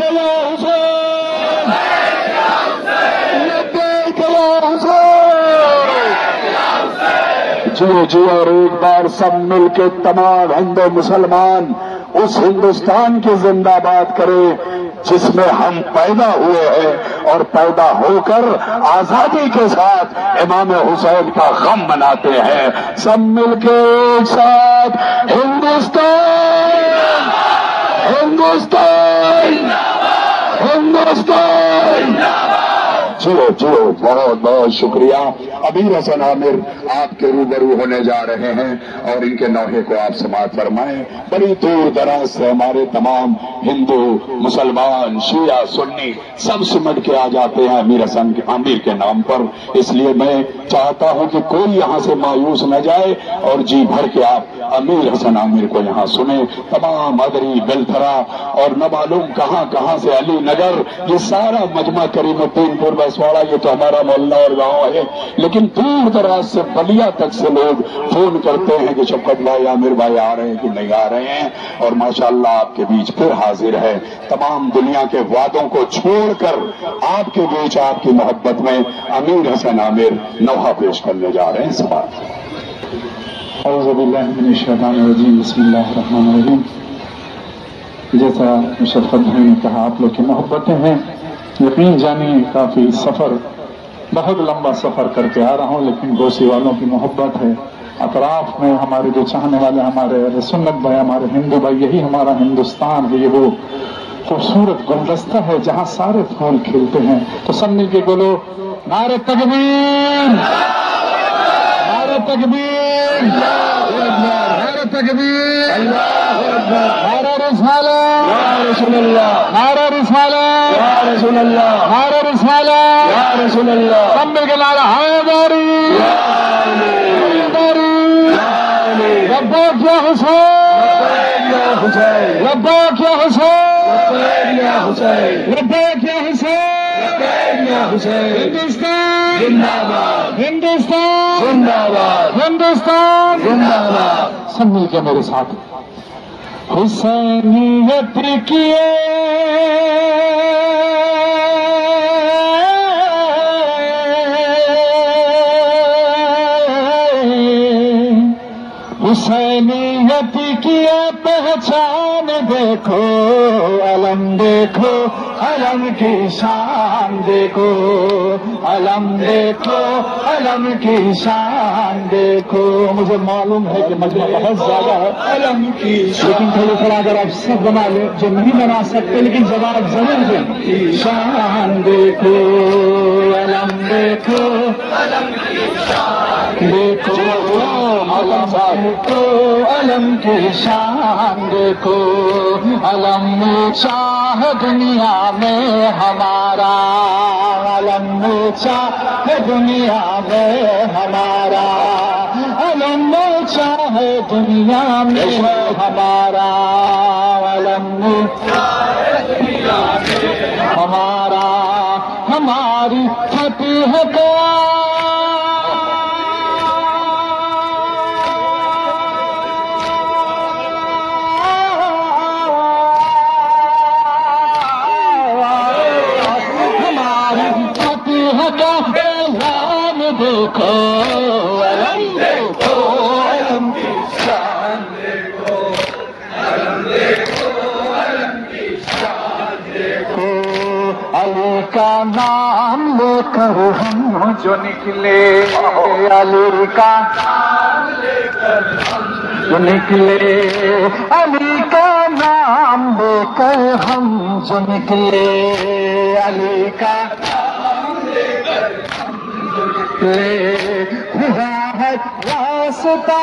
या हुसैन, लब्बैक या हुसैन। जियो जियो और एक बार सब मिलके तमाम हिंदू मुसलमान उस हिंदुस्तान की जिंदाबाद करें जिसमें हम पैदा हुए हैं और पैदा होकर आजादी के साथ इमाम हुसैन का गम मनाते हैं। सब मिलके एक साथ हिंदुस्तान, हिंदुस्तान, हिंदुस्तान। जियो जियो, बहुत बहुत शुक्रिया। अमीर हसन आमिर आपके रूबरू होने जा रहे हैं और इनके नौहे को आप समाअत फरमाएं। बड़ी दूर दराज से हमारे तमाम हिंदू, मुसलमान, शिया, सुन्नी सब सिमट के आ जाते हैं अमीर हसन आमिर के नाम पर। इसलिए मैं चाहता हूं कि कोई यहां से मायूस न जाए और जी भर के आप अमीर हसन आमिर को यहां सुने। तमाम अदरी, बेलथरा और न मालूम कहां कहां से अली नगर, ये सारा मजमा करीमुद्दीनपुर बसवाड़ा, ये तो हमारा मोहल्ला और गांव है, लेकिन दूर दराज से बलिया तक से लोग फोन करते हैं कि शफकत भाई, आमिर भाई आ रहे हैं कि नहीं आ रहे हैं। और माशाअल्लाह आपके बीच फिर हाजिर है। तमाम दुनिया के वादों को छोड़कर आपके बीच आपकी मोहब्बत में अमीर हसन आमिर नौहा पेश करने जा रहे हैं। सवाल बिस्मिल्लाहिर्रहमानिर्रहीम। जैसा शफकत भाई ने कहा, आप लोग की मोहब्बतें हैं, यकीन जानिए काफी सफर, बहुत लंबा सफर करके आ रहा हूँ, लेकिन गोसी वालों की मोहब्बत है। अतराफ में हमारे जो चाहने वाले हमारे अहले सुन्नत भाई, हमारे हिंदू भाई, यही हमारा हिंदुस्तान है। ये वो खूबसूरत गुलदस्ता है जहाँ सारे फूल खिलते हैं। तो सब मिलके बोलो नारे तकबीर, नारे तकबीर, नारे तकबीर, नारे रिसाला, नारे रिसाला, नारे रिसाला, सब मिलके नारा हैदरी, लब्बैक या हुसैन, लब्बैक या हुसैन, लब्बैक या हुसैन। हिंदुस्तान जिंदाबाद, हिंदुस्तान जिंदाबाद, हिंदुस्तान जिंदाबाद। सब मिलके मेरे साथ हुसैनियत किए, हुसैनियत की पहचान देखो, अलम देखो, अलम की शान देखो, अलम देखो, अलम की शान देखो। मुझे मालूम है कि मजमा बहुत ज्यादा है, अलम की, लेकिन थोड़ा थोड़ा अगर आप सब बना ले, जो नहीं बना सकते लेकिन जवाब जरूर दें। शान देखो, अलम देखो, अलम की शान देखो, अलम देखो, अलम की शान देखो। अलम शाह दुनिया में हमारा, अलम शाह दुनिया में हमारा, अलम शाह दुनिया में हमारा, अलम शाह दुनिया में हमारा। हमारी फतेह का देखो, अलम देखो, अलम की शान देखो, अलम देखो, अलम की शान देखो। अली का नाम लेकर हम जो निकले, अली का नाम लेकर हम जो निकले, अली का नाम लेकर हम जो निकले, अली का खुदा है रास्ता,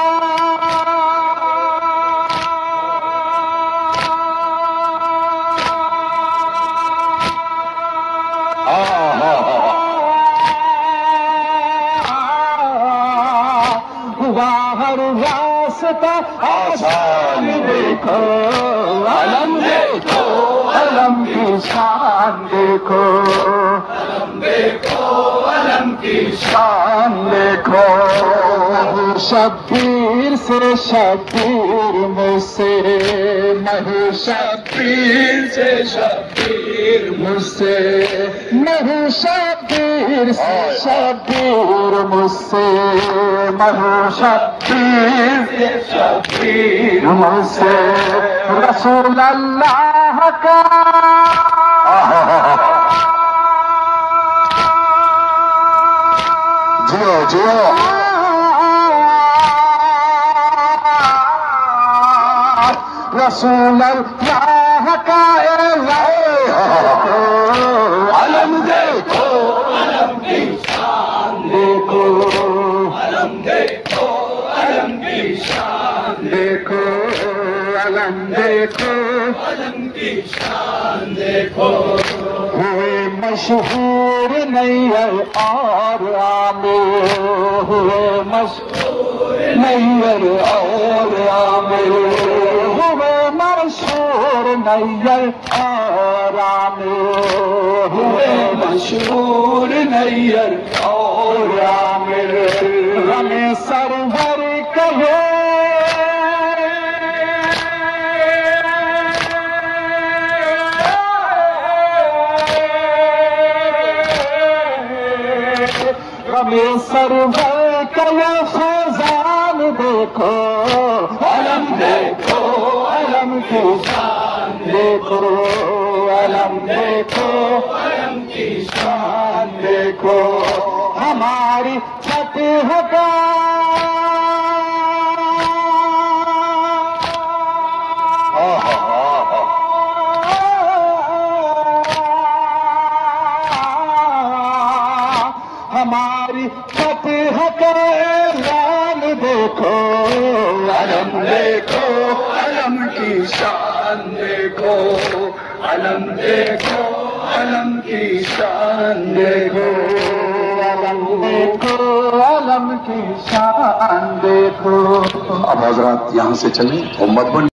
खुदा हर रास्ता आसान देखो, अलम देखो, अलम की शान देखो, अलम देखो, अलम की शान देखो। महू शब्बीर से शब्बीर मुझसे, महू शब्बीर से शब्बीर मुझसे, महू शब्बीर से शब्बीर मुझसे, महू शब्बीर से शब्बीर मुझसे, रसूल अल्लाह का जियो जियो रसूल अल्लाह का अलम देखो, अलम की शान देखो, अलम देखो, अलम की शान देखो, अलम देखो, अलम की शान देखो। हुए मशहूर नैयर और आमिर, हुए मशहूर नैयर और आमिर, हुए मशहूर नैयर और आमिर, हुए मशहूर नैयर और आमिर। हमें सरवर कहे हमें सरवर का फैजान देखो, अलम देखो, अलम की शान देखो, अलम देखो, अलम की शान देखो। हमारी फतेह का हमारी फतेह का ऐलान देखो, अलम देखो, अलम की शान देखो, अलम देखो, अलम की शान देखो, अलम देखो, अलम की शान देखो। अब हजरात यहाँ से चलें, उम्मत बन